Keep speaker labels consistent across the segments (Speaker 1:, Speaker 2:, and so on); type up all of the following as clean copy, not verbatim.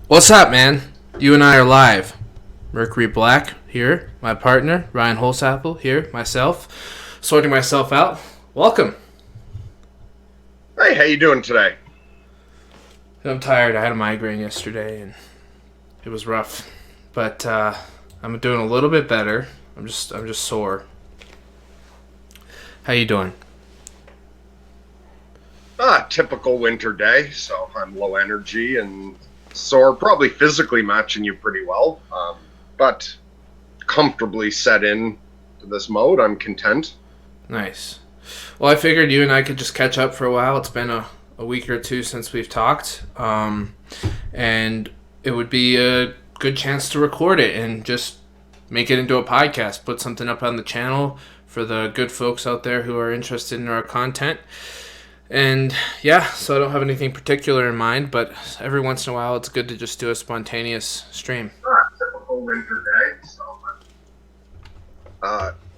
Speaker 1: What's up, man? You and I are live. Mercury Black here, my partner, Ryan Holsapple here, myself, sorting myself out. Welcome.
Speaker 2: Hey, how you doing today?
Speaker 1: I'm tired. I had a migraine yesterday and it was rough. But I'm doing a little bit better. I'm just sore. How you doing?
Speaker 2: Typical winter day, so I'm low energy and sore, probably physically matching you pretty well, but comfortably set in to this mode. I'm content.
Speaker 1: Nice. Well, I figured you and I could just catch up for a while. It's been a week or two since we've talked. And it would be a good chance to record it and just make it into a podcast, put something up on the channel for the good folks out there who are interested in our content. And yeah, so I don't have anything particular in mind, but every once in a while it's good to just do a spontaneous stream.
Speaker 2: Typical winter day, so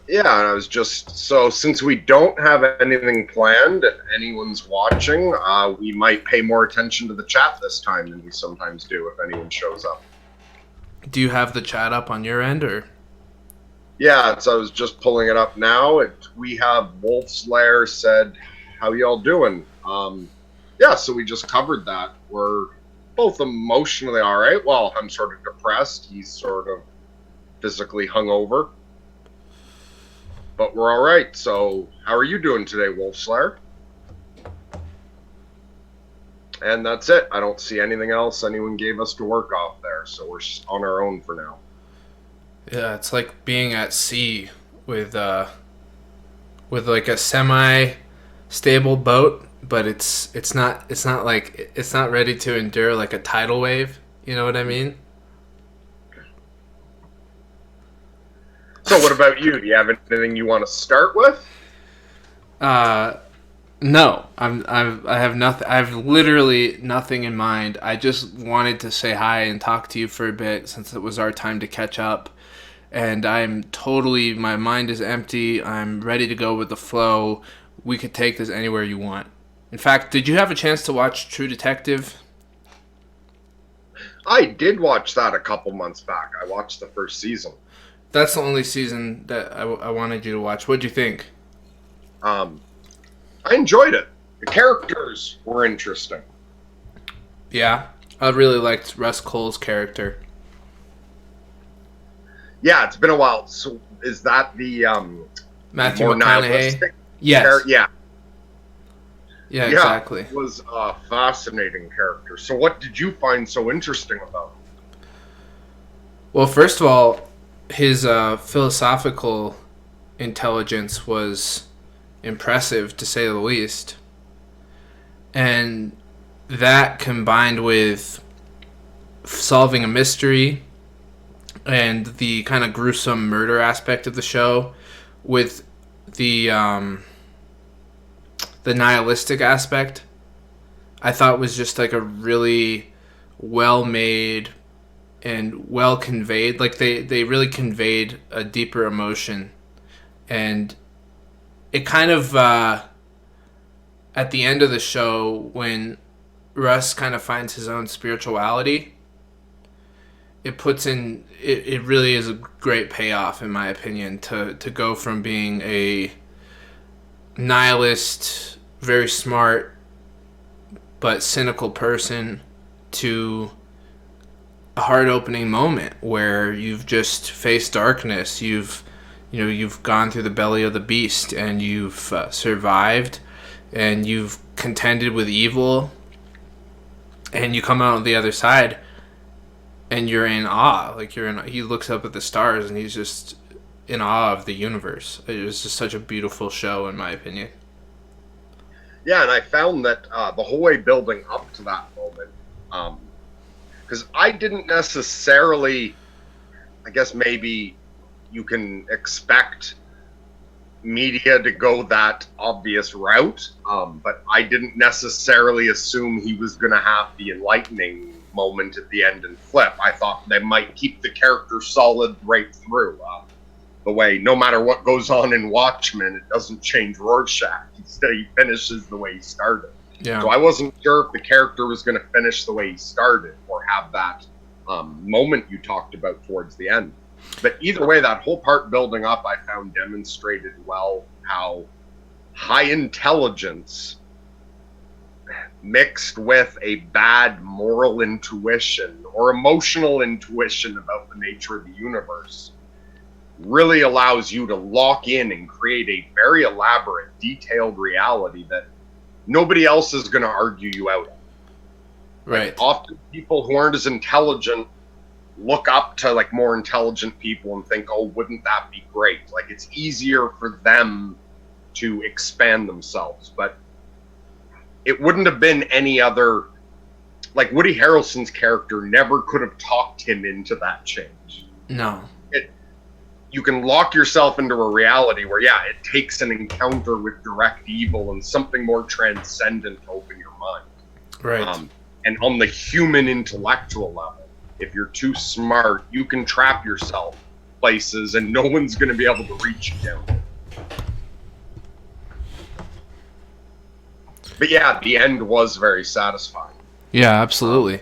Speaker 2: yeah, and I was just so since we don't have anything planned, if anyone's watching, we might pay more attention to the chat this time than we sometimes do if anyone shows up.
Speaker 1: Do you have the chat up on your end, or?
Speaker 2: Yeah, so I was just pulling it up now. We have Wolf's Lair said, "How y'all doing?" Yeah, so we just covered that. We're both emotionally all right. Well, I'm sort of depressed. He's sort of physically hungover, but we're all right. So, how are you doing today, Wolf's Lair? And that's it. I don't see anything else anyone gave us to work off there, so we're on our own for now.
Speaker 1: Yeah, it's like being at sea with like a semi-stable boat, but it's not like it's not ready to endure like a tidal wave. You know what I mean?
Speaker 2: So, what about you? Do you have anything you want to start with?
Speaker 1: No, I have nothing. I have literally nothing in mind. I just wanted to say hi and talk to you for a bit since it was our time to catch up. And my mind is empty. I'm ready to go with the flow. We could take this anywhere you want. In fact, did you have a chance to watch True Detective?
Speaker 2: I did watch that a couple months back. I watched the first season.
Speaker 1: That's the only season that I wanted you to watch. What'd you think?
Speaker 2: I enjoyed it. The characters were interesting.
Speaker 1: Yeah, I really liked Russ Cole's character.
Speaker 2: Yeah, it's been a while. So is that the
Speaker 1: Matthew
Speaker 2: more
Speaker 1: McConaughey?
Speaker 2: nihilistic?
Speaker 1: Yes.
Speaker 2: Yeah.
Speaker 1: Yeah, exactly.
Speaker 2: It was a fascinating character. So what did you find so interesting about him?
Speaker 1: Well, first of all, his philosophical intelligence was impressive, to say the least. And that combined with solving a mystery and the kind of gruesome murder aspect of the show with the nihilistic aspect, I thought was just like a really well made and well conveyed. Like they really conveyed a deeper emotion, and it kind of at the end of the show when Russ kind of finds his own spirituality, it really is a great payoff in my opinion to go from being a nihilist, very smart but cynical person to a heart-opening moment where you've just faced darkness. You've gone through the belly of the beast and you've survived and you've contended with evil and you come out on the other side and you're in awe. He looks up at the stars and he's just in awe of the universe. It was just such a beautiful show, in my opinion.
Speaker 2: Yeah, and I found that the whole way building up to that moment, because I didn't necessarily, I guess maybe you can expect media to go that obvious route, but I didn't necessarily assume he was going to have the enlightening moment at the end and flip. I thought they might keep the character solid right through. The way, no matter what goes on in Watchmen, it doesn't change Rorschach. He finishes the way he started.
Speaker 1: Yeah.
Speaker 2: So I wasn't sure if the character was going to finish the way he started or have that moment you talked about towards the end. But either way, that whole part building up, I found demonstrated well how high intelligence mixed with a bad moral intuition or emotional intuition about the nature of the universe really allows you to lock in and create a very elaborate, detailed reality that nobody else is going to argue you out of.
Speaker 1: Right.
Speaker 2: Like, often people who aren't as intelligent look up to like more intelligent people and think, oh, wouldn't that be great? Like, it's easier for them to expand themselves. But it wouldn't have been any other, like Woody Harrelson's character never could have talked him into that change.
Speaker 1: No.
Speaker 2: You can lock yourself into a reality where, yeah, it takes an encounter with direct evil and something more transcendent to open your mind.
Speaker 1: Right.
Speaker 2: And on the human intellectual level, if you're too smart, you can trap yourself places and no one's going to be able to reach you down. But yeah, the end was very satisfying.
Speaker 1: Yeah, absolutely.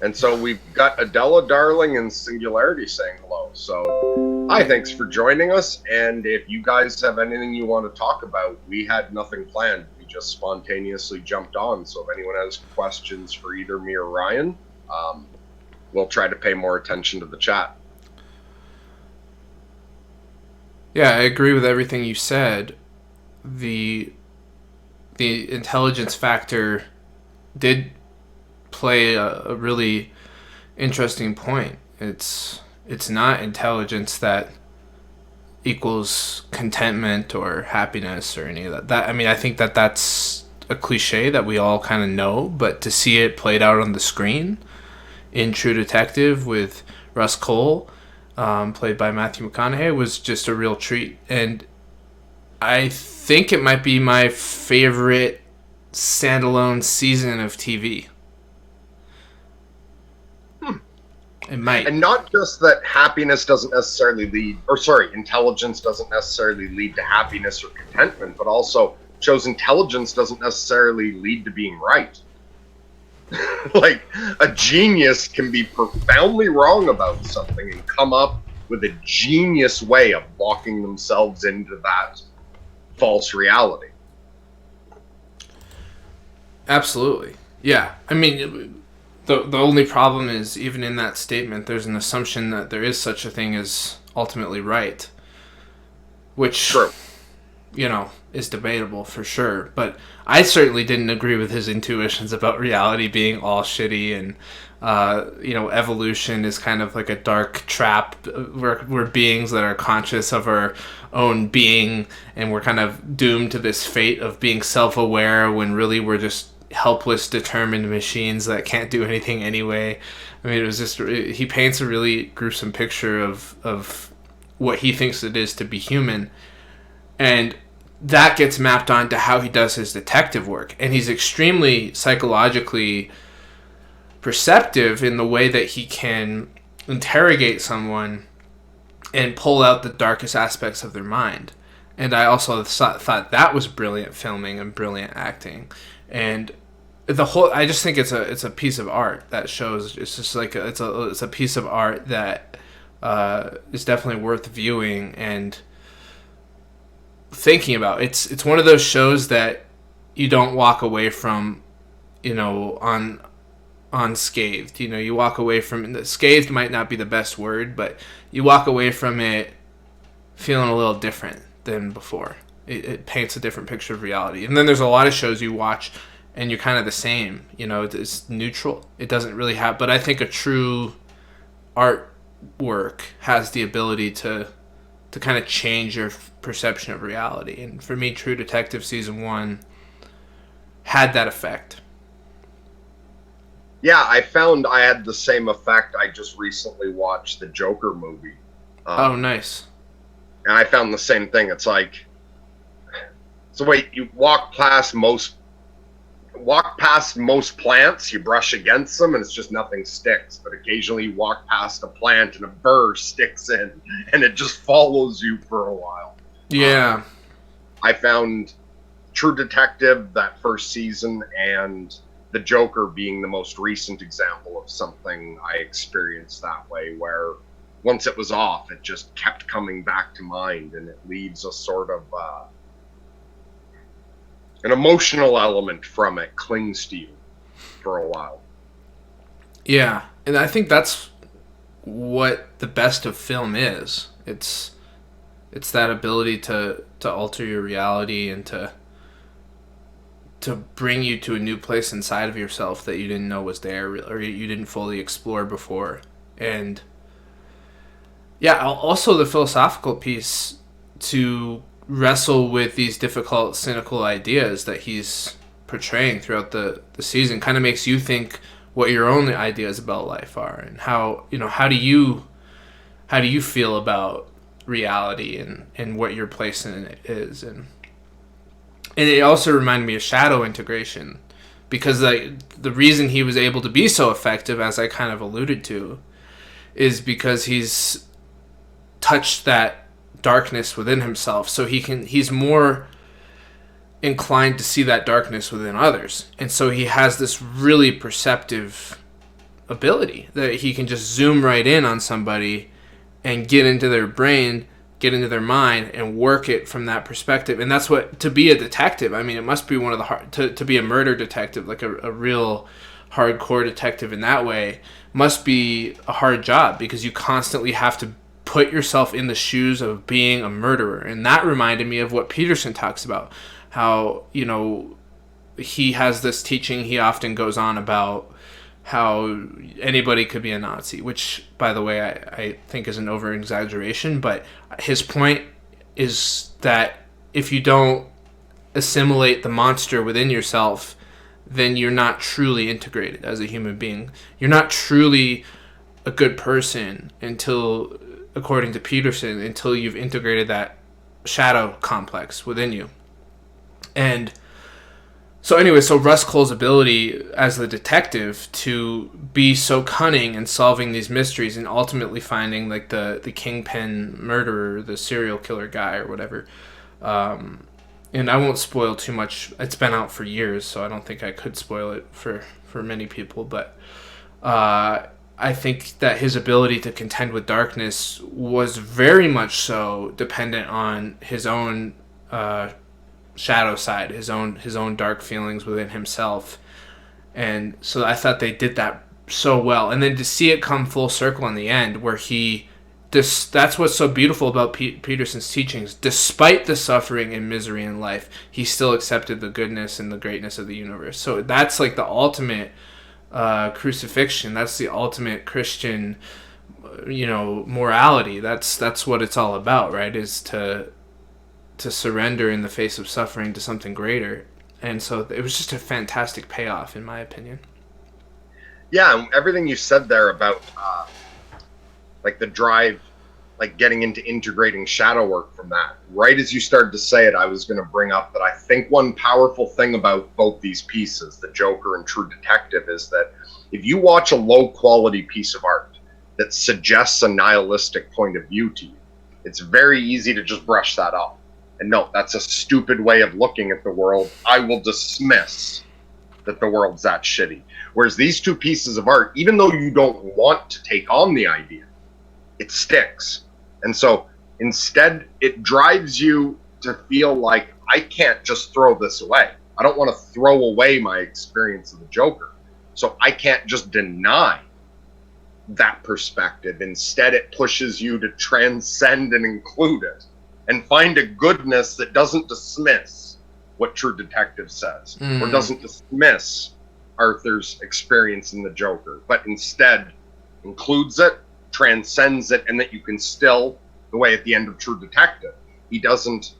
Speaker 2: And so we've got Adela Darling and Singularity saying hello. So, hi, thanks for joining us. And if you guys have anything you want to talk about, we had nothing planned. We just spontaneously jumped on. So if anyone has questions for either me or Ryan, we'll try to pay more attention to the chat.
Speaker 1: Yeah, I agree with everything you said. The intelligence factor did play a really interesting point. It's not intelligence that equals contentment or happiness or any of that. I mean, I think that's a cliche that we all kind of know, but to see it played out on the screen in True Detective with Russ Cole, played by Matthew McConaughey, was just a real treat. And I think it might be my favorite standalone season of TV. It might.
Speaker 2: And not just that happiness doesn't necessarily lead, or sorry, intelligence doesn't necessarily lead to happiness or contentment, but also shows intelligence doesn't necessarily lead to being right. Like, a genius can be profoundly wrong about something and come up with a genius way of locking themselves into that false reality.
Speaker 1: Absolutely. Yeah. I mean, the only problem is, even in that statement, there's an assumption that there is such a thing as ultimately right, which,
Speaker 2: True,
Speaker 1: is debatable for sure. But I certainly didn't agree with his intuitions about reality being all shitty and, evolution is kind of like a dark trap. We're beings that are conscious of our own being, and we're kind of doomed to this fate of being self-aware when really we're just helpless, determined machines that can't do anything anyway. I mean, he paints a really gruesome picture of what he thinks it is to be human, and that gets mapped onto how he does his detective work. And he's extremely psychologically perceptive in the way that he can interrogate someone and pull out the darkest aspects of their mind. And I also thought that was brilliant filming and brilliant acting. And I just think it's a piece of art that shows. It's just like it's a piece of art that is definitely worth viewing and thinking about. It's one of those shows that you don't walk away from, unscathed. You walk away from scathed might not be the best word, but you walk away from it feeling a little different than before. It paints a different picture of reality. And then there's a lot of shows you watch and you're kind of the same. It's neutral. It doesn't really have. But I think a true artwork has the ability to kind of change your perception of reality. And for me, True Detective Season 1 had that effect.
Speaker 2: Yeah, I found I had the same effect. I just recently watched the Joker movie.
Speaker 1: Oh, nice.
Speaker 2: And I found the same thing. It's like, so wait, you walk past most plants, you brush against them, and it's just nothing sticks. But occasionally you walk past a plant and a burr sticks in, and it just follows you for a while.
Speaker 1: Yeah.
Speaker 2: I found True Detective, that first season, and the Joker being the most recent example of something I experienced that way, where once it was off, it just kept coming back to mind, and it leaves a sort of an emotional element from it clings to you for a while.
Speaker 1: Yeah, and I think that's what the best of film is. It's that ability to alter your reality and to bring you to a new place inside of yourself that you didn't know was there or you didn't fully explore before. And yeah, also the philosophical piece to wrestle with these difficult, cynical ideas that he's portraying throughout the season kind of makes you think what your own ideas about life are and how, how do you feel about reality and what your place in it is. And it also reminded me of shadow integration because the reason he was able to be so effective, as I kind of alluded to, is because he's touched that darkness within himself, so he's more inclined to see that darkness within others, and so he has this really perceptive ability that he can just zoom right in on somebody and get into their brain, get into their mind, and work it from that perspective. And that's what, to be a detective, I mean, it must be one of the hard, to be a murder detective, like a real hardcore detective in that way, must be a hard job because you constantly have to put yourself in the shoes of being a murderer. And that reminded me of what Peterson talks about, how, he has this teaching he often goes on about how anybody could be a Nazi, which, by the way, I think is an over-exaggeration, but his point is that if you don't assimilate the monster within yourself, then you're not truly integrated as a human being. You're not truly a good person until, according to Peterson, until you've integrated that shadow complex within you. And so anyway, so Russ Cole's ability as the detective to be so cunning in solving these mysteries and ultimately finding like the kingpin murderer, the serial killer guy or whatever. And I won't spoil too much. It's been out for years, so I don't think I could spoil it for many people. But I think that his ability to contend with darkness was very much so dependent on his own shadow side, his own dark feelings within himself. And so I thought they did that so well. And then to see it come full circle in the end where that's what's so beautiful about Peterson's teachings. Despite the suffering and misery in life, he still accepted the goodness and the greatness of the universe. So that's like the ultimate crucifixion. That's the ultimate Christian, morality. That's what it's all about, right? Is to surrender in the face of suffering to something greater. And so it was just a fantastic payoff, in my opinion.
Speaker 2: Yeah, everything you said there about like the drive, like getting into integrating shadow work from that. Right as you started to say it, I was going to bring up that I think one powerful thing about both these pieces, the Joker and True Detective, is that if you watch a low quality piece of art that suggests a nihilistic point of view to you, it's very easy to just brush that off. And no, that's a stupid way of looking at the world. I will dismiss that the world's that shitty. Whereas these two pieces of art, even though you don't want to take on the idea, it sticks. And so instead, it drives you to feel like, I can't just throw this away. I don't want to throw away my experience of the Joker. So I can't just deny that perspective. Instead, it pushes you to transcend and include it and find a goodness that doesn't dismiss what True Detective says, or doesn't dismiss Arthur's experience in the Joker, but instead includes it, transcends it, and that you can still, the way at the end of True Detective, he doesn't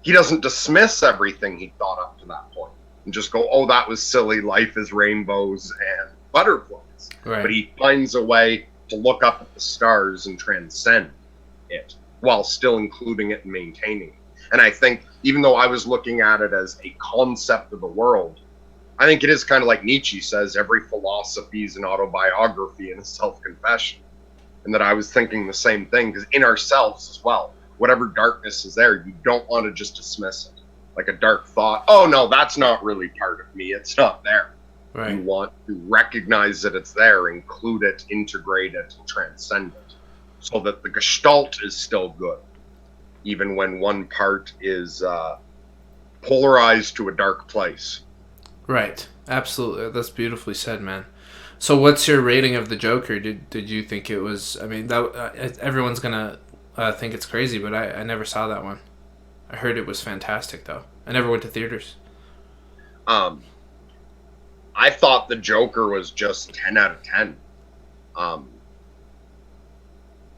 Speaker 2: dismiss everything he thought up to that point and just go, oh, that was silly, life is rainbows and butterflies.
Speaker 1: Right.
Speaker 2: But he finds a way to look up at the stars and transcend it, while still including it and maintaining it. And I think, even though I was looking at it as a concept of the world, I think it is kind of like Nietzsche says, every philosophy is an autobiography and a self-confession. And that I was thinking the same thing, because in ourselves as well, whatever darkness is there, you don't want to just dismiss it. Like a dark thought, oh no, that's not really part of me, it's not there. You
Speaker 1: Right.
Speaker 2: want to recognize that it's there, include it, integrate it, and transcend it, so that the gestalt is still good, even when one part is polarized to a dark place.
Speaker 1: Right. Absolutely. That's beautifully said, man. So, what's your rating of the Joker? Did you think it was? I mean, that everyone's gonna think it's crazy, but I never saw that one. I heard it was fantastic, though. I never went to theaters.
Speaker 2: Um, I thought the Joker was just 10 out of 10. Um,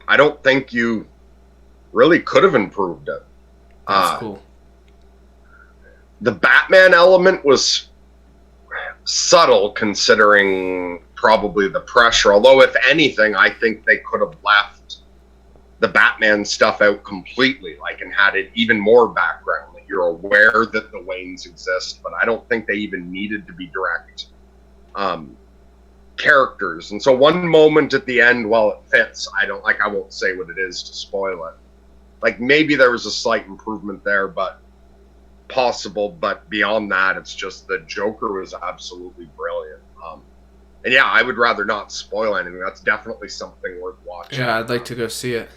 Speaker 2: I don't think you really could have improved it.
Speaker 1: That's
Speaker 2: Uh,
Speaker 1: cool.
Speaker 2: the Batman element was subtle considering probably the pressure. Although, if anything, I think they could have left the Batman stuff out completely, like, and had it even more background. That you're aware that the Waynes exist, but I don't think they even needed to be direct um, characters. And so, one moment at the end, while it fits, I won't say what it is to spoil it. Like, maybe there was a slight improvement there, but possible, but beyond that, it's just the Joker was absolutely brilliant. And yeah, I would rather not spoil anything. That's definitely something worth watching.
Speaker 1: Yeah, I'd like to go see it.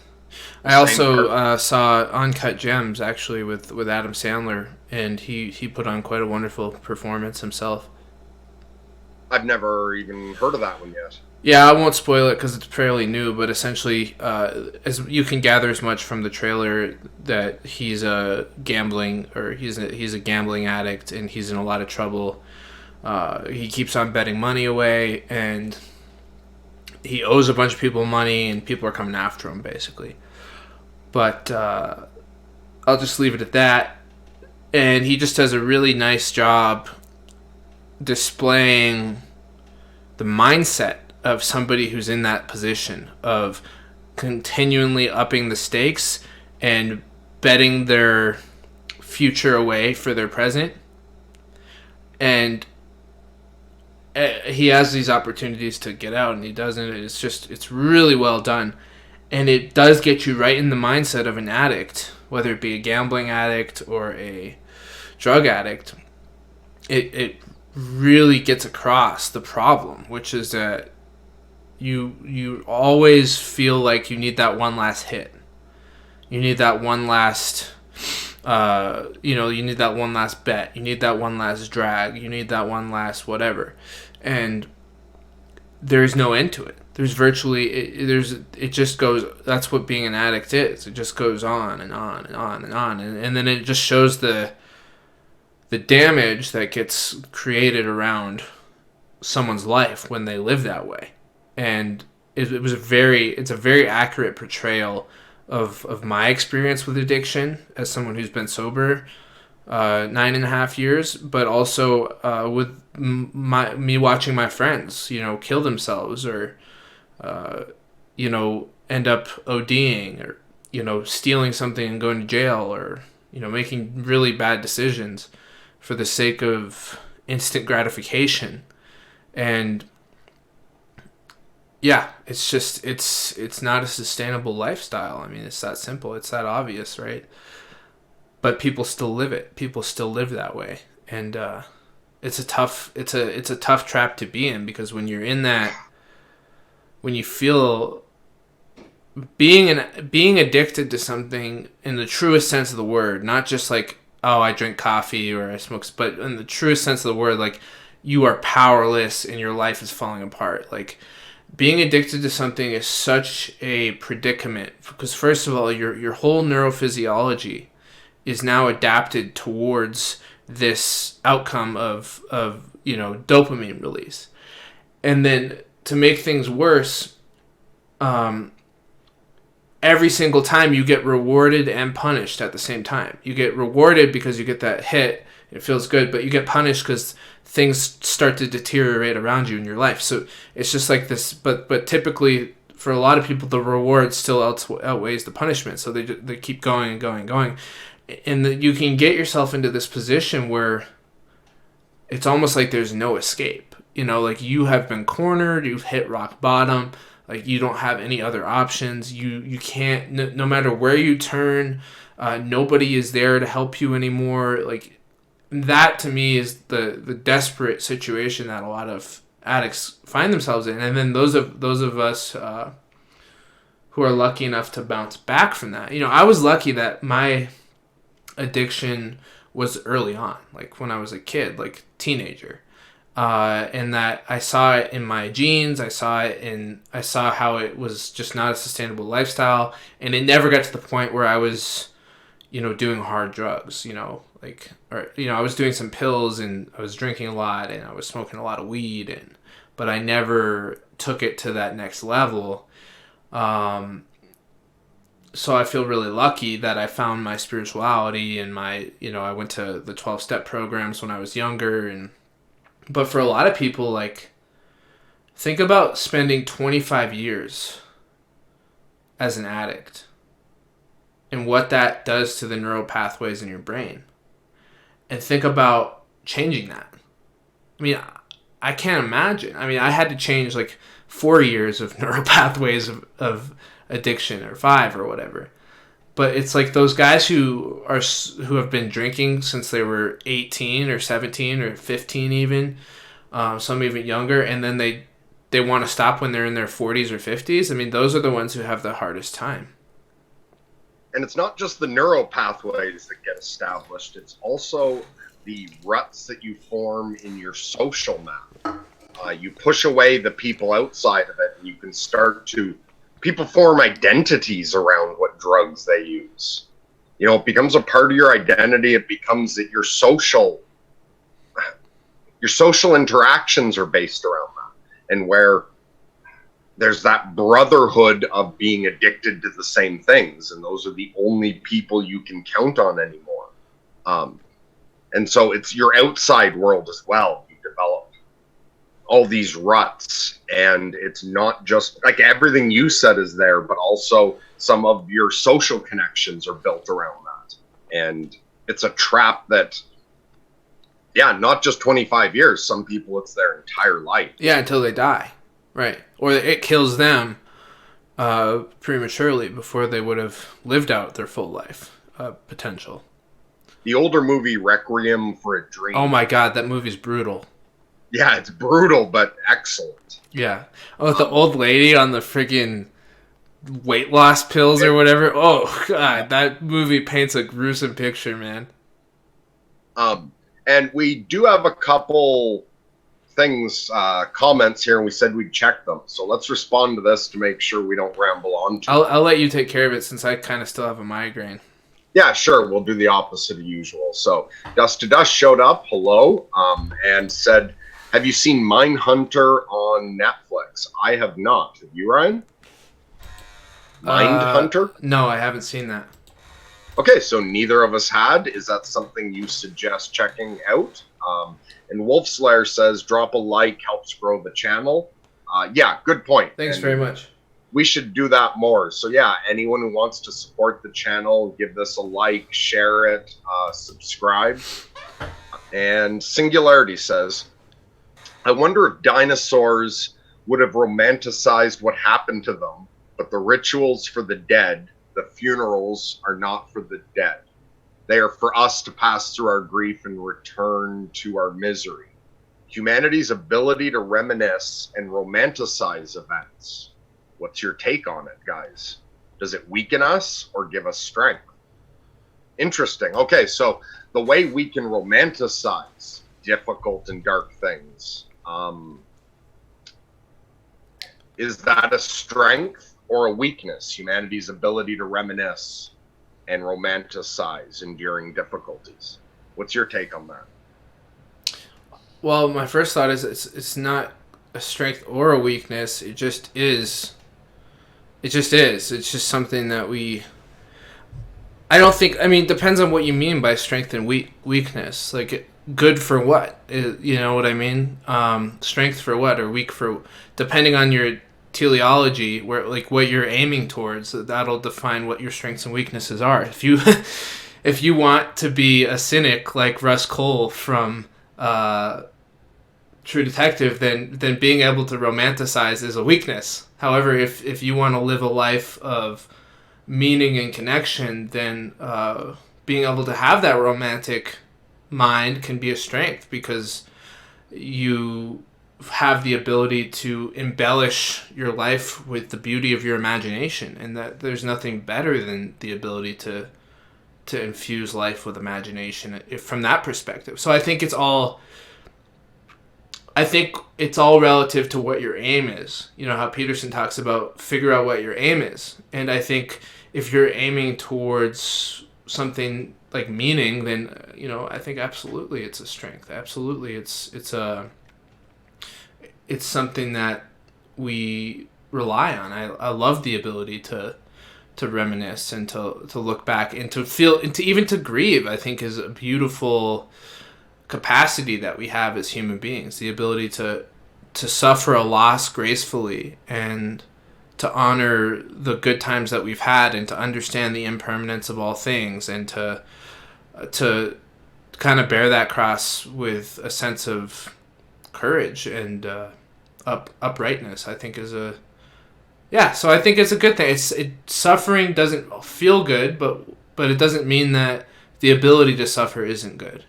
Speaker 2: The
Speaker 1: I
Speaker 2: same
Speaker 1: also
Speaker 2: part.
Speaker 1: saw Uncut Gems actually with Adam Sandler, and he put on quite a wonderful performance himself.
Speaker 2: I've never even heard of that one yet.
Speaker 1: Yeah, I won't spoil it because it's fairly new, but essentially, as you can gather as much from the trailer, that he's a gambling or he's a gambling addict and he's in a lot of trouble. He keeps on betting money away, and he owes a bunch of people money, and people are coming after him basically. But I'll just leave it at that. And he just does a really nice job displaying the mindset of somebody who's in that position of continually upping the stakes and betting their future away for their present. And he has these opportunities to get out and he doesn't. It's really well done. And it does get you right in the mindset of an addict, whether it be a gambling addict or a drug addict. It really gets across the problem, which is that you always feel like you need that one last hit. You need that one last you need that one last bet. You need that one last drag. You need that one last whatever. And there's no end to it. There's virtually it just goes. That's what being an addict is. It just goes on and on and on and on, and then it just shows the damage that gets created around someone's life when they live that way. And it's a very accurate portrayal of my experience with addiction as someone who's been sober 9.5 years, but also with me watching my friends, kill themselves or end up ODing or stealing something and going to jail or making really bad decisions for the sake of instant gratification. And yeah, it's just it's not a sustainable lifestyle. I mean, it's that simple. It's that obvious, right? But people still live it. People still live that way, and it's a tough trap to be in, because when you're in that, when you feel being addicted to something in the truest sense of the word, not just like, oh, I drink coffee or I smoke, but in the truest sense of the word, like, you are powerless and your life is falling apart. Like, being addicted to something is such a predicament, because first of all, your whole neurophysiology is now adapted towards this outcome of dopamine release. And then to make things worse, every single time you get rewarded and punished at the same time. You get rewarded because you get that hit, it feels good, but you get punished because things start to deteriorate around you in your life. So it's just like this, but typically for a lot of people, the reward still outweighs the punishment. So they keep going and going and going. And you can get yourself into this position where it's almost like there's no escape. Like, you have been cornered, you've hit rock bottom, like, you don't have any other options. You can't, no matter where you turn, nobody is there to help you anymore. Like, that to me is the desperate situation that a lot of addicts find themselves in, and then those of us who are lucky enough to bounce back from that. I was lucky that my addiction was early on, like when I was a kid, like teenager, and that I saw it in my genes. I saw how it was just not a sustainable lifestyle, and it never got to the point where I was, doing hard drugs. I was doing some pills, and I was drinking a lot, and I was smoking a lot of weed, but I never took it to that next level. So I feel really lucky that I found my spirituality and I went to the 12-step programs when I was younger. But for a lot of people, like, think about spending 25 years as an addict and what that does to the neural pathways in your brain. And think about changing that. I mean, I can't imagine. I mean, I had to change like 4 years of neural pathways of addiction, or 5 or whatever. But it's like those guys who have been drinking since they were 18 or 17 or 15 even, some even younger, and then they want to stop when they're in their 40s or 50s. I mean, those are the ones who have the hardest time.
Speaker 2: And it's not just the neural pathways that get established, it's also the ruts that you form in your social map. You push away the people outside of it, and you can start to... People form identities around what drugs they use. It becomes a part of your identity. It becomes that your social interactions are based around that. And where there's that brotherhood of being addicted to the same things, and those are the only people you can count on anymore. And so it's your outside world as well. You develop all these ruts, and it's not just like everything you said is there, but also some of your social connections are built around that. And it's a trap that, not just 25 years. Some people, it's their entire life.
Speaker 1: Yeah, until they die. Right. Or it kills them prematurely before they would have lived out their full life potential.
Speaker 2: The older movie Requiem for a Dream.
Speaker 1: Oh my God, that movie's brutal.
Speaker 2: Yeah, it's brutal, but excellent.
Speaker 1: Yeah. Oh, the old lady on the friggin' weight loss pills or whatever. Oh, God, that movie paints a gruesome picture, man.
Speaker 2: And we do have a couple things, comments here, and we said we'd check them. So let's respond to this to make sure we don't ramble on too much.
Speaker 1: I'll let you take care of it since I kind of still have a migraine.
Speaker 2: Yeah, sure. We'll do the opposite of usual. So Dust to Dust showed up, hello, and said, have you seen Mindhunter on Netflix? I have not. Have you, Ryan? Mindhunter?
Speaker 1: No, I haven't seen that.
Speaker 2: Okay, so neither of us had. Is that something you suggest checking out? And Wolf's Lair says, drop a like, helps grow the channel. Yeah, good point.
Speaker 1: Thanks very much.
Speaker 2: We should do that more. So yeah, anyone who wants to support the channel, give this a like, share it, subscribe. And Singularity says, I wonder if dinosaurs would have romanticized what happened to them, but the rituals for the dead, the funerals, are not for the dead. They are for us to pass through our grief and return to our misery. Humanity's ability to reminisce and romanticize events. What's your take on it, guys? Does it weaken us or give us strength? Interesting. Okay, so the way we can romanticize difficult and dark things, is that a strength or a weakness? Humanity's ability to reminisce and romanticize enduring difficulties. What's your take on that?
Speaker 1: Well, my first thought is it's not a strength or a weakness. It just is. It just is. It's just something that we... I don't think... I mean, it depends on what you mean by strength and weakness. Like, good for what? You know what I mean? Strength for what? Or weak for... Depending on your teleology, where like what you're aiming towards, that'll define what your strengths and weaknesses are. If you if you want to be a cynic like Russ Cole from True Detective, then being able to romanticize is a weakness. However, if you want to live a life of meaning and connection, then being able to have that romantic mind can be a strength, because you have the ability to embellish your life with the beauty of your imagination, and that there's nothing better than the ability to infuse life with imagination from that perspective. So I think it's all relative to what your aim is. You know how Peterson talks about figure out what your aim is. And I think if you're aiming towards something like meaning, then I think absolutely it's a strength. Absolutely, it's something that we rely on. I love the ability to reminisce and to look back and to feel and to even to grieve. I think is a beautiful capacity that we have as human beings, the ability to suffer a loss gracefully and to honor the good times that we've had and to understand the impermanence of all things, and to kind of bear that cross with a sense of courage and uprightness. I think is a so I think it's a good thing. Suffering doesn't feel good, but it doesn't mean that the ability to suffer isn't good.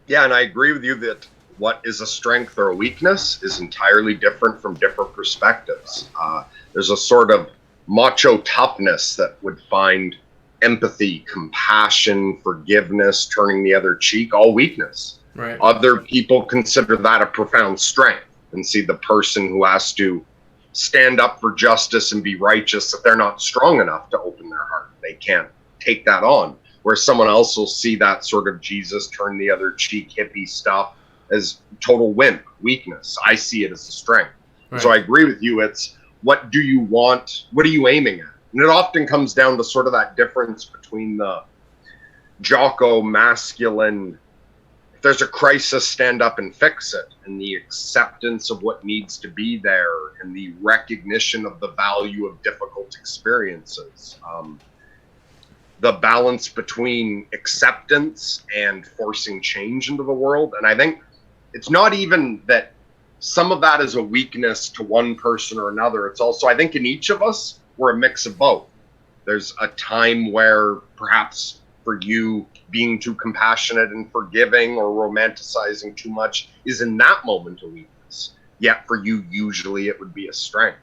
Speaker 2: Yeah, and I agree with you that what is a strength or a weakness is entirely different from different perspectives. There's a sort of macho toughness that would find empathy, compassion, forgiveness, turning the other cheek, all weakness.
Speaker 1: Right.
Speaker 2: Other people consider that a profound strength and see the person who has to stand up for justice and be righteous, that they're not strong enough to open their heart. They can't take that on. Where someone else will see that sort of Jesus turn the other cheek hippie stuff as total wimp, weakness. I see it as a strength. Right. So I agree with you. It's what do you want? What are you aiming at? And it often comes down to sort of that difference between the Jocko masculine, if there's a crisis, stand up and fix it, and the acceptance of what needs to be there, and the recognition of the value of difficult experiences. The balance between acceptance and forcing change into the world. And I think it's not even that some of that is a weakness to one person or another. It's also, I think in each of us, we're a mix of both. There's a time where perhaps for you being too compassionate and forgiving or romanticizing too much is in that moment a weakness. Yet for you, usually it would be a strength.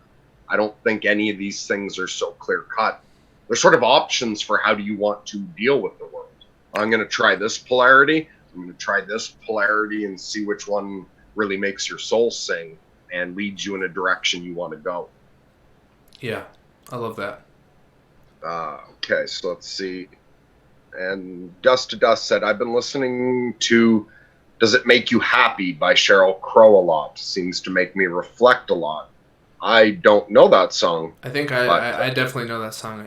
Speaker 2: I don't think any of these things are so clear cut. There's sort of options for how do you want to deal with the world. I'm going to try this polarity. I'm going to try this polarity and see which one really makes your soul sing and leads you in a direction you want to go.
Speaker 1: Yeah, I love that.
Speaker 2: Okay, so let's see. And Dust to Dust said, I've been listening to Does It Make You Happy by Sheryl Crow a lot. Seems to make me reflect a lot. I don't know that song.
Speaker 1: I think I definitely know that song.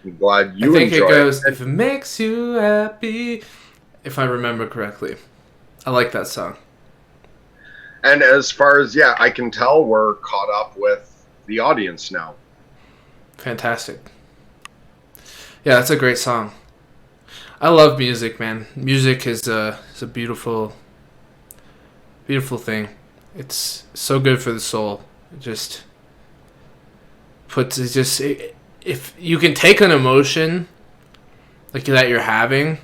Speaker 2: I'm glad you
Speaker 1: I think
Speaker 2: enjoy
Speaker 1: it goes,
Speaker 2: it.
Speaker 1: if it makes you happy, if I remember correctly. I like that song.
Speaker 2: And as far as, I can tell we're caught up with the audience now.
Speaker 1: Fantastic. Yeah, that's a great song. I love music, man. Music is a beautiful, beautiful thing. It's so good for the soul. It just puts it just... if you can take an emotion like that you're having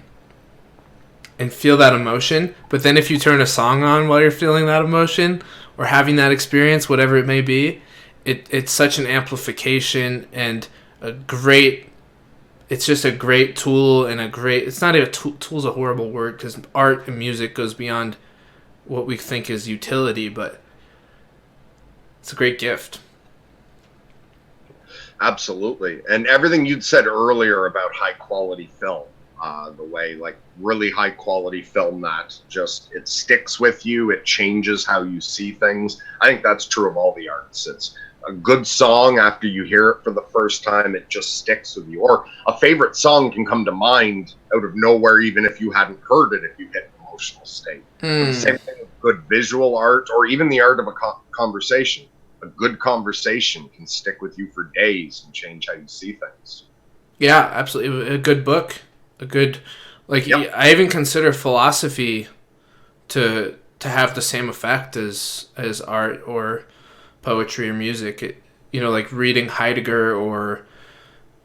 Speaker 1: and feel that emotion, but then if you turn a song on while you're feeling that emotion or having that experience, whatever it may be, it's such an amplification and it's just a great tool and it's not even tool's a horrible word because art and music goes beyond what we think is utility, but it's a great gift.
Speaker 2: Absolutely. And everything you'd said earlier about high quality film, the way like really high quality film that just it sticks with you, it changes how you see things. I think that's true of all the arts. It's a good song after you hear it for the first time, it just sticks with you. Or a favorite song can come to mind out of nowhere, even if you hadn't heard it, if you hit an emotional state. Same thing with good visual art or even the art of a conversation. A good conversation can stick with you for days and change how you see things. Yeah,
Speaker 1: absolutely. A good book, I even consider philosophy to have the same effect as art or poetry or music. Like reading Heidegger or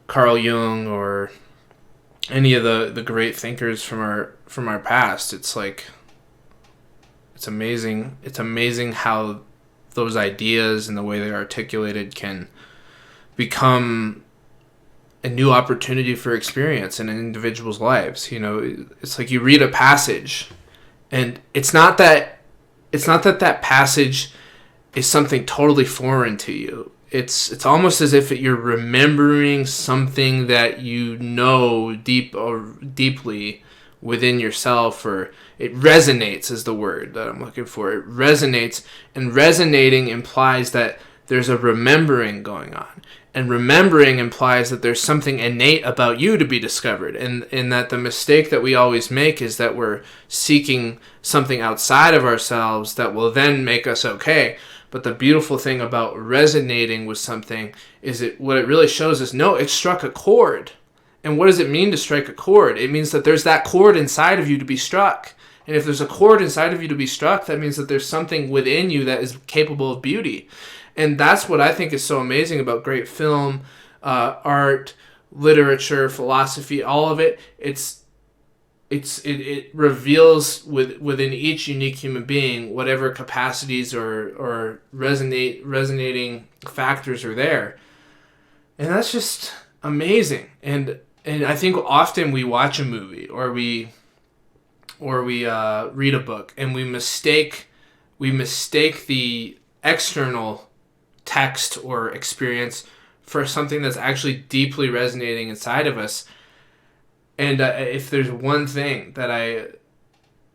Speaker 1: Carl Jung or any of the great thinkers from from our past. It's like, it's amazing. It's amazing how those ideas and the way they're articulated can become a new opportunity for experience in an individual's lives. You know, it's like you read a passage, and it's not that that passage is something totally foreign to you. It's almost as if you're remembering something that you know deeply within yourself, or it resonates is the word that I'm looking for. It resonates, and resonating implies that there's a remembering going on. And remembering implies that there's something innate about you to be discovered. And that the mistake that we always make is that we're seeking something outside of ourselves that will then make us okay. But the beautiful thing about resonating with something is what it really shows is, no, it struck a chord. And what does it mean to strike a chord? It means that there's that chord inside of you to be struck. And if there's a chord inside of you to be struck, that means that there's something within you that is capable of beauty. And that's what I think is so amazing about great film, art, literature, philosophy, all of it. It reveals within each unique human being whatever capacities or resonating factors are there. And that's just amazing. And I think often we watch a movie or we read a book, and we mistake the external text or experience for something that's actually deeply resonating inside of us. And if there's one thing that I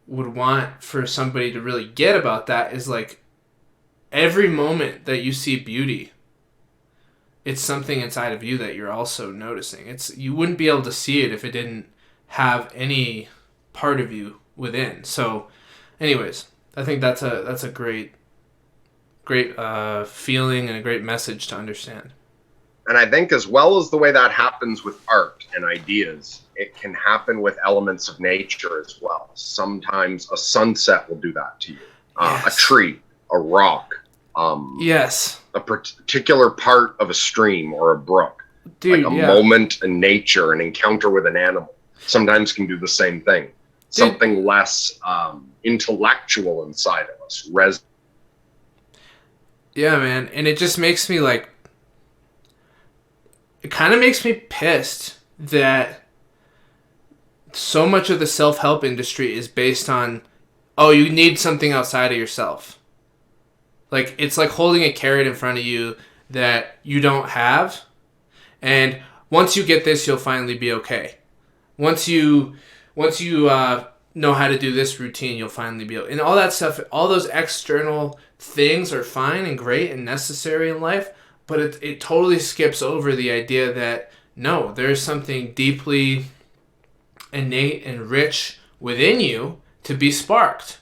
Speaker 1: would want for somebody to really get about that, is like, every moment that you see beauty, it's something inside of you that you're also noticing. You wouldn't be able to see it if it didn't have any part of you within. So anyways, I think that's a great feeling and a great message to understand.
Speaker 2: And I think, as well as the way that happens with art and ideas, it can happen with elements of nature as well. Sometimes a sunset will do that to you.
Speaker 1: Yes.
Speaker 2: A tree, a rock,
Speaker 1: yes,
Speaker 2: a particular part of a stream or a brook.
Speaker 1: Dude,
Speaker 2: like a moment in nature, an encounter with an animal, sometimes can do the same thing. Dude. Something less intellectual inside of us.
Speaker 1: Yeah, man. And it just makes me like, it kind of makes me pissed that so much of the self-help industry is based on, oh, you need something outside of yourself. Like, it's like holding a carrot in front of you that you don't have. And once you get this, you'll finally be okay. Once you know how to do this routine, you'll finally be okay. And all that stuff, all those external things are fine and great and necessary in life, but it totally skips over the idea that, no, there's something deeply innate and rich within you to be sparked.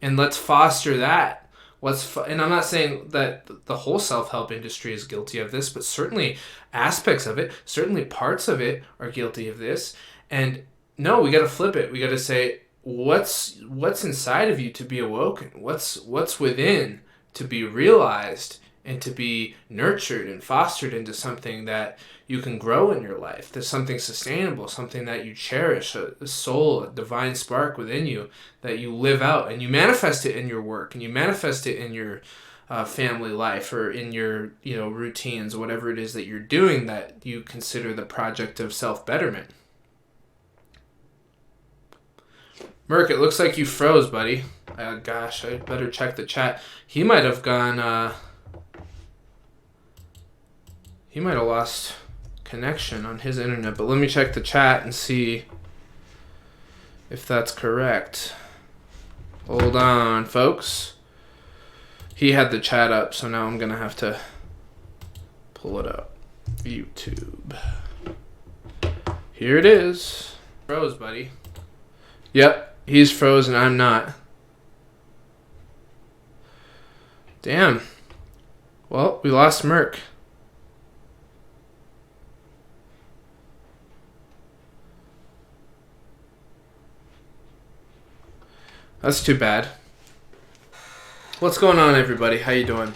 Speaker 1: And let's foster that. And I'm not saying that the whole self-help industry is guilty of this, but certainly aspects of it, certainly parts of it are guilty of this. And no, we got to flip it. We got to say, what's inside of you to be awoken? What's within to be realized and to be nurtured and fostered into something that you can grow in your life. There's something sustainable, something that you cherish, a soul, a divine spark within you that you live out, and you manifest it in your work, and you manifest it in your family life, or in your routines, whatever it is that you're doing that you consider the project of self-betterment. Merc, it looks like you froze, buddy. Gosh, I better check the chat. He might have gone... He might have lost connection on his internet, but let me check the chat and see if that's correct. Hold on, folks. He had the chat up, so now I'm going to have to pull it up. YouTube. Here it is. Froze, buddy. Yep, he's frozen. I'm not. Damn. Well, we lost Merc. That's too bad. What's going on, everybody? How you doing?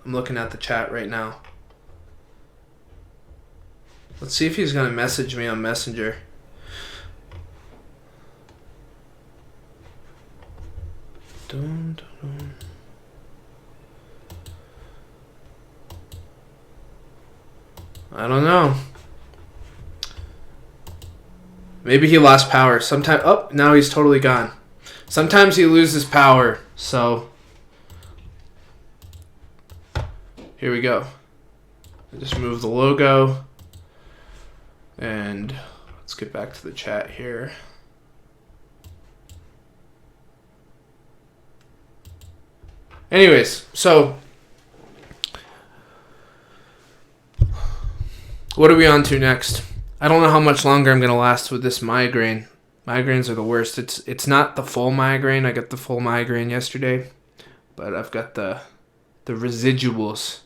Speaker 1: I'm looking at the chat right now. Let's see if he's going to message me on Messenger. Dun, dun, dun. I don't know. Maybe he lost power. Sometime. Oh, now he's totally gone. Sometimes he loses power. So here we go. I just move the logo. And let's get back to the chat here. Anyways, so what are we on to next? I don't know how much longer I'm going to last with this migraine. Migraines are the worst. It's not the full migraine. I got the full migraine yesterday, but I've got the residuals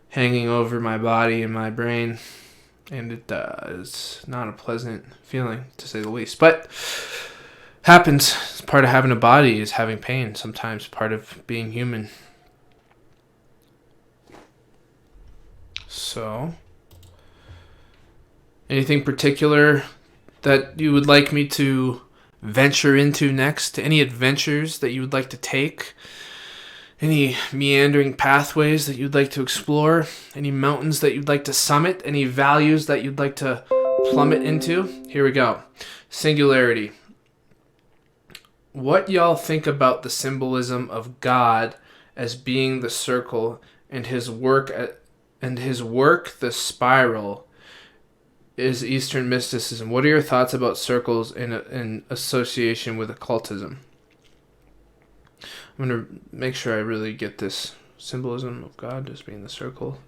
Speaker 1: hanging over my body and my brain, and it is not a pleasant feeling, to say the least. But happens. It's part of having a body is having pain. Sometimes part of being human. So, anything particular that you would like me to venture into next? Any adventures that you would like to take? Any meandering pathways that you'd like to explore? Any mountains that you'd like to summit? Any values that you'd like to plummet into? Here we go. Singularity. What y'all think about the symbolism of God as being the circle and his work, the spiral, is Eastern mysticism? What are your thoughts about circles in association with occultism? I'm going to make sure I really get this symbolism of God as being the circle.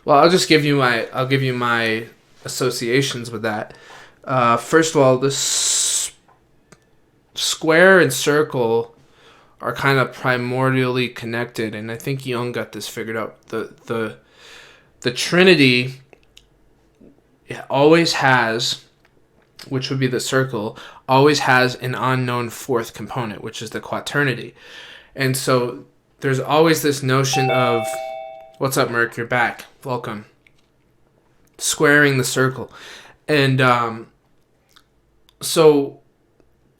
Speaker 1: Well, I'll give you my associations with that. First of all, this square and circle are kind of primordially connected, and I think Jung got this figured out. The Trinity always has, which would be the circle, always has an unknown fourth component, which is the quaternity. And so there's always this notion of, what's up, Merc? You're back. Welcome. Squaring the circle. And so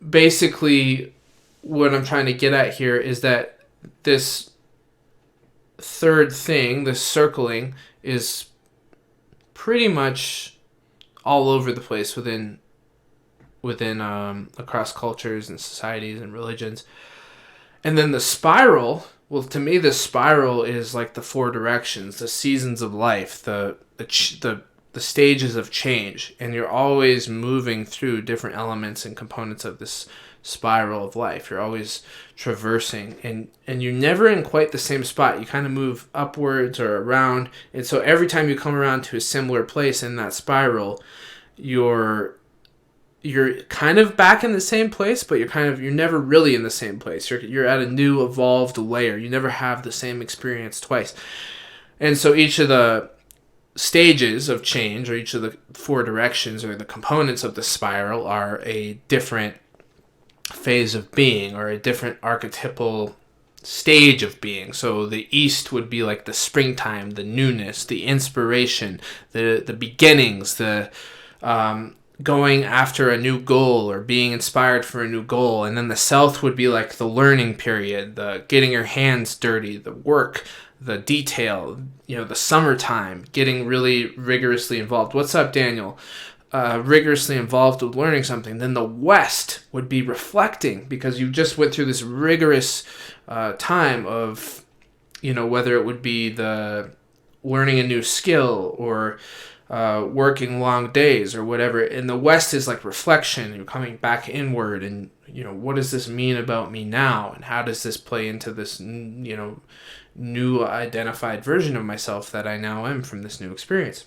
Speaker 1: basically what I'm trying to get at here is that this third thing, this circling, is pretty much all over the place within across cultures and societies and religions. And then the spiral, well, to me, the spiral is like the four directions, the seasons of life, the stages of change, and you're always moving through different elements and components of this spiral of life. You're always traversing, and you're never in quite the same spot. You kind of move upwards or around, and so every time you come around to a similar place in that spiral, you're kind of back in the same place, but you're never really in the same place. You're at a new evolved layer. You never have the same experience twice. And so each of the stages of change, or each of the four directions or the components of the spiral, are a different phase of being or a different archetypal stage of being. So the east would be like the springtime, the newness, the inspiration, the beginnings, the going after a new goal or being inspired for a new goal. And then the south would be like the learning period, the getting your hands dirty, the work, the detail, the summertime, getting really rigorously involved. What's up, Daniel? Rigorously involved with learning something. Then the west would be reflecting, because you just went through this rigorous time of, whether it would be the learning a new skill or working long days or whatever. And the west is like reflection. You're coming back inward, and what does this mean about me now, and how does this play into this new identified version of myself that I now am from this new experience.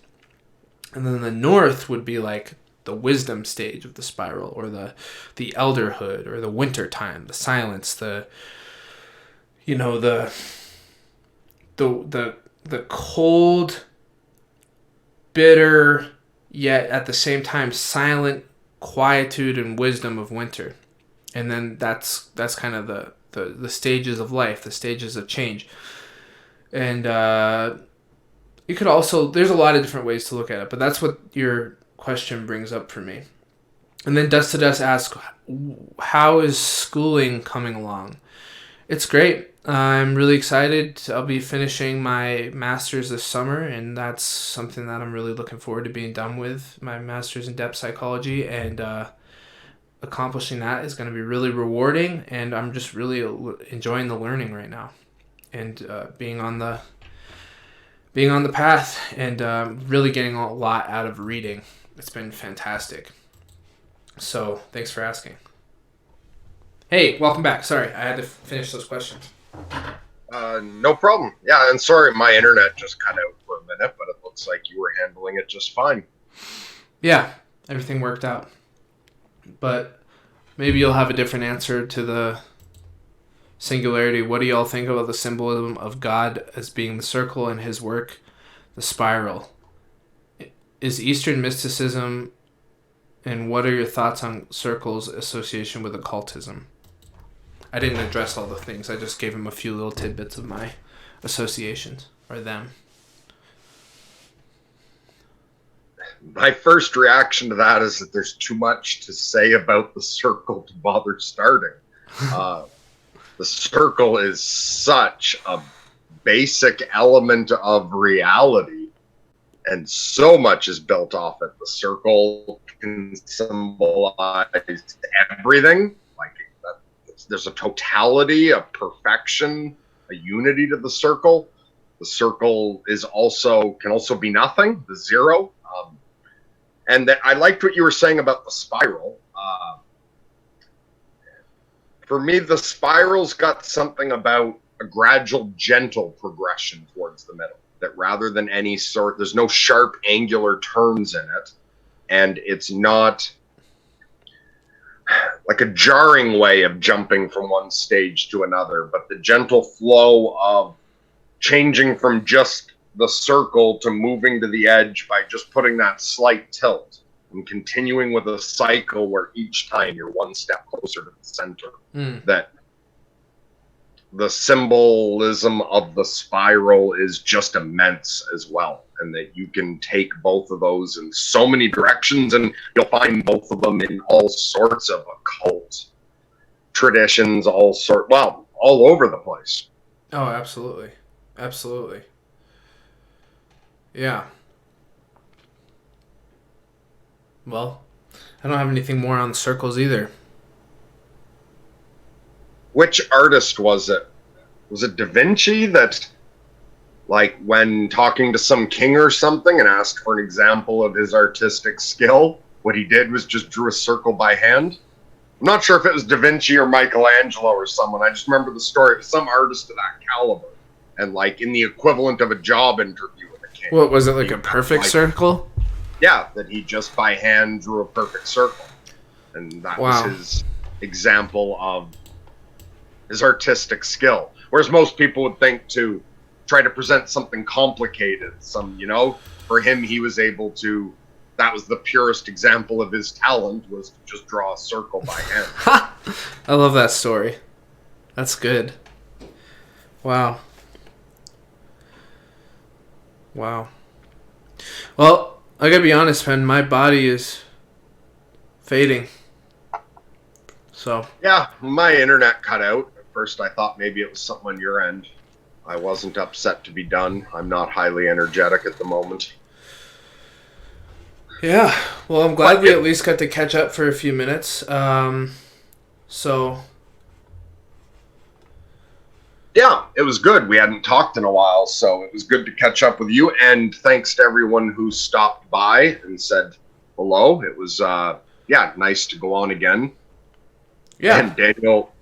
Speaker 1: And then the north would be like the wisdom stage of the spiral, or the elderhood, or the winter time, the silence, the cold, bitter, yet at the same time silent quietude and wisdom of winter. And then that's kind of the stages of life, the stages of change. And you could also, there's a lot of different ways to look at it, but that's what your question brings up for me. And then Dust to Dust asks, how is schooling coming along? It's great. I'm really excited. I'll be finishing my master's this summer, and that's something that I'm really looking forward to being done with, my master's in depth psychology, and accomplishing that is going to be really rewarding, and I'm just really enjoying the learning right now, and being on the path, and really getting a lot out of reading. It's been fantastic. So thanks for asking. Hey, welcome back. Sorry, I had to finish those questions.
Speaker 2: No problem. Yeah, and sorry, my internet just cut out for a minute, but it looks like you were handling it just fine.
Speaker 1: Yeah, everything worked out. But maybe you'll have a different answer to the singularity. What do y'all think about the symbolism of God as being the circle and his work, the spiral? Is Eastern mysticism, and what are your thoughts on circles' association with occultism? I didn't address all the things. I just gave him a few little tidbits of my associations, or them.
Speaker 2: My first reaction to that is that there's too much to say about the circle to bother starting. The circle is such a basic element of reality, and so much is built off it. The circle can symbolize everything. Like, there's a totality, a perfection, a unity to the circle. The circle can also be nothing, the zero. And that I liked what you were saying about the spiral. For me, the spiral's got something about a gradual, gentle progression towards the middle. That rather than there's no sharp, angular turns in it, and it's not like a jarring way of jumping from one stage to another, but the gentle flow of changing from just the circle to moving to the edge by just putting that slight tilt and continuing with a cycle where each time you're one step closer to the center. That the symbolism of the spiral is just immense as well, and that you can take both of those in so many directions, and you'll find both of them in all sorts of occult traditions, all over the place.
Speaker 1: Oh, absolutely. Absolutely. Yeah. Well, I don't have anything more on circles either.
Speaker 2: Which artist was it? Was it Da Vinci that, like, when talking to some king or something and asked for an example of his artistic skill, what he did was just drew a circle by hand? I'm not sure if it was Da Vinci or Michelangelo or someone. I just remember the story of some artist of that caliber. And, like, in the equivalent of a job interview with a king.
Speaker 1: What, was it like a perfect circle?
Speaker 2: Yeah, that he just by hand drew a perfect circle. And that was his example of his artistic skill. Whereas most people would think to try to present something complicated, for him, he was able to, that was the purest example of his talent, was to just draw a circle by hand.
Speaker 1: I love that story. That's good. Wow. Well, I gotta be honest, man, my body is fading. So.
Speaker 2: Yeah, my internet cut out. First, I thought maybe it was something on your end. I wasn't upset to be done. I'm not highly energetic at the moment.
Speaker 1: Yeah, well, I'm glad we at least got to catch up for a few minutes.
Speaker 2: Yeah, it was good. We hadn't talked in a while, so it was good to catch up with you. And thanks to everyone who stopped by and said hello. It was, nice to go on again. Yeah. And Daniel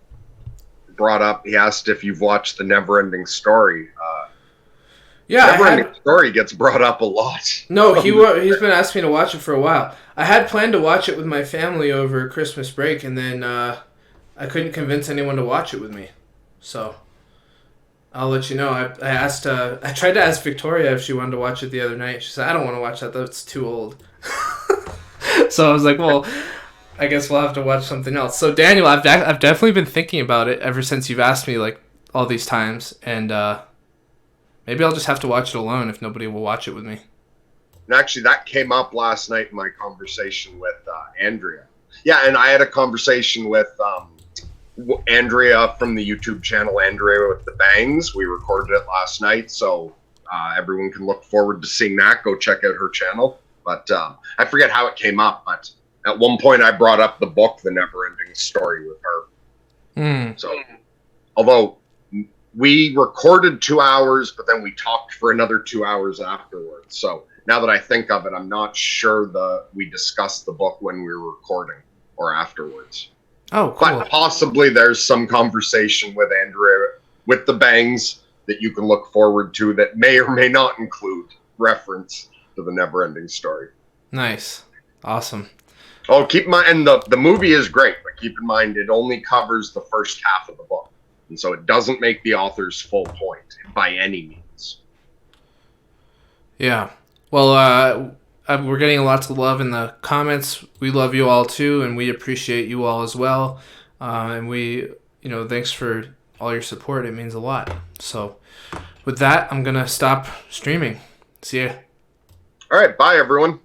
Speaker 2: brought up, he asked if you've watched The Neverending Story. Neverending Story gets brought up a lot.
Speaker 1: No, he's been asking me to watch it for a while. I had planned to watch it with my family over Christmas break, and then I couldn't convince anyone to watch it with me. So I'll let you know. I tried to ask Victoria if she wanted to watch it the other night. She said, I don't want to watch that. That's too old. So I was like, well, I guess we'll have to watch something else. So Daniel, I've definitely been thinking about it ever since you've asked me like all these times, and maybe I'll just have to watch it alone if nobody will watch it with me.
Speaker 2: And actually, that came up last night in my conversation with Andrea. Yeah, and I had a conversation with Andrea from the YouTube channel Andrea with the Bangs. We recorded it last night, so everyone can look forward to seeing that. Go check out her channel. But I forget how it came up, but at one point I brought up the book, The Never-Ending Story, with her.
Speaker 1: Mm.
Speaker 2: So, although we recorded 2 hours, but then we talked for another 2 hours afterwards. So now that I think of it, I'm not sure we discussed the book when we were recording or afterwards.
Speaker 1: Oh, cool.
Speaker 2: But possibly there's some conversation with Andrea with the Bangs that you can look forward to that may or may not include reference to the Never-Ending Story.
Speaker 1: Nice. Awesome.
Speaker 2: Oh, keep in mind, and the movie is great, but keep in mind it only covers the first half of the book. And so it doesn't make the author's full point by any means.
Speaker 1: Yeah. Well, we're getting lots of love in the comments. We love you all too, and we appreciate you all as well. And thanks for all your support. It means a lot. So, with that, I'm gonna stop streaming. See ya.
Speaker 2: All right, bye everyone.